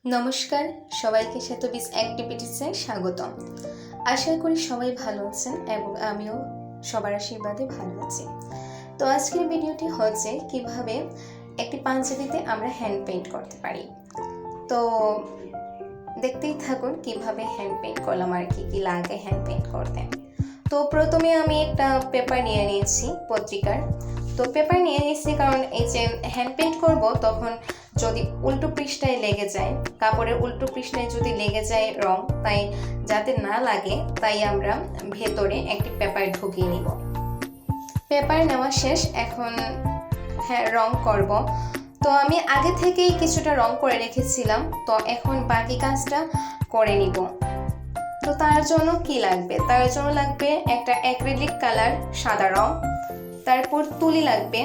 নমস্কার, সবাইকে সেতবিস অ্যাক্টিভিটিসে স্বাগতম। আশা করি সবাই ভালো আছেন এবং আমিও সবার আশীর্বাদে ভালো আছি। তো আজকের ভিডিওটি হচ্ছে কিভাবে একটি পাঞ্জাবিতে আমরা হ্যান্ড পেইন্ট করতে পারি। তো দেখতেই থাকুন কিভাবে হ্যান্ড পেইন্ট করলাম আর কি লাগে হ্যান্ড পেইন্ট করতে। তো প্রথমে আমি একটা পেপার নিয়ে নিয়েছি, পত্রিকার। তো পেপার নিয়ে নিয়েছি কারণ এই যে হ্যান্ড পেইন্ট করবো তখন যদি উল্টো পৃষ্ঠায় লেগে যায়, কাপড়ের উল্টো পৃষ্ঠায় যদি লেগে যায় রং, তাই যাতে না লাগে তাই আমরা ভেতরে একটি পেপার ঢুকিয়ে নিব। পেপার নেওয়া শেষ, এখন রং করব। তো আমি আগে থেকেই কিছুটা রং করে রেখেছিলাম, তো এখন বাকি কাজটা করে নিব। তো তার জন্য কি লাগবে? তার জন্য লাগবে একটা অ্যাক্রিলিক কালার সাদা রং, তারপর তুলি লাগবে,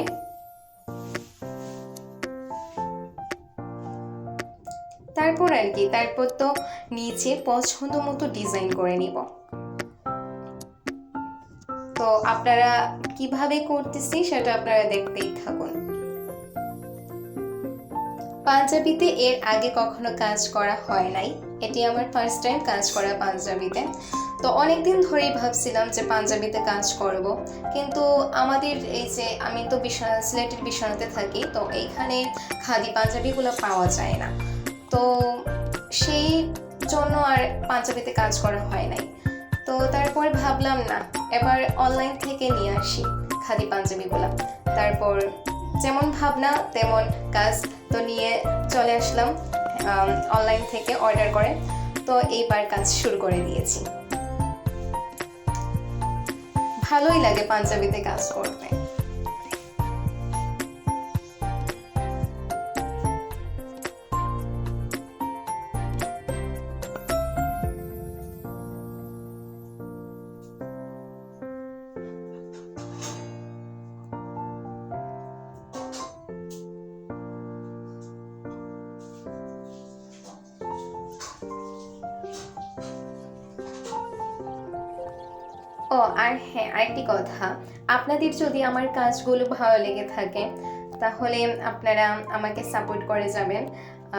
তারপর তো নিচে পছন্দ মতো ডিজাইন করে নিব। তো আপনারা কিভাবে করতেছি সেটা আপনারা দেখতেই থাকুন। পাঞ্জাবিতে এর আগে কখনো কাজ করা হয় নাই, এটি আমার ফার্স্ট টাইম কাজ করা পাঞ্জাবিতে। তো অনেকদিন ধরেই ভাবছিলাম যে পাঞ্জাবিতে কাজ করব, কিন্তু আমাদের এই যে আমি তো সিলেটের বিশ্বনাথে থাকি, তো এইখানে খাদি পাঞ্জাবিগুলো পাওয়া যায় না। তো সেই জন্য আর পাঞ্জাবিতে কাজ করা হয় নাই। তো তারপর ভাবলাম না, এবার অনলাইন থেকে নিয়ে আসি খাদি পাঞ্জাবিগুলো। তারপর যেমন ভাবনা তেমন কাজ, তো নিয়ে চলে আসলাম অনলাইন থেকে অর্ডার করে। তো এইবার কাজ শুরু করে দিয়েছি। ভালোই লাগে পাঞ্জাবিতে কাজ করতে। আর হ্যাঁ, আরেকটি কথা, আপনাদের যদি আমার কাজগুলো ভালো লেগে থাকে তাহলে আপনারা আমাকে সাপোর্ট করে যাবেন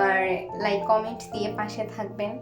আর লাইক কমেন্ট দিয়ে পাশে থাকবেন।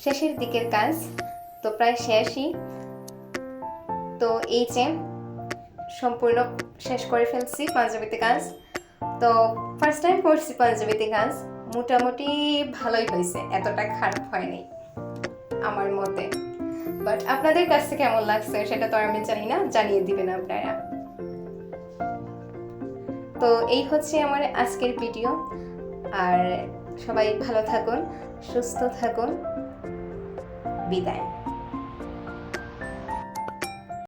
শেষের দিকের কাজ, তো প্রায় শেষই। তো এই যে সম্পূর্ণ শেষ করে ফেলছি পাঞ্জাবিতে কাজ। তো ফার্স্ট টাইম করছি পাঞ্জাবিতে কাজ, মোটামুটি ভালোই হয়েছে, এতটা খারাপ হয়নি আমার মতে। বাট আপনাদের কাছে কেমন লাগছে সেটা তো আর আমি জানি না, জানিয়ে দিবেন আপনারা। তো এই হচ্ছে আমার আজকের ভিডিও। আর সবাই ভালো থাকুন, সুস্থ থাকুন, বিদায়।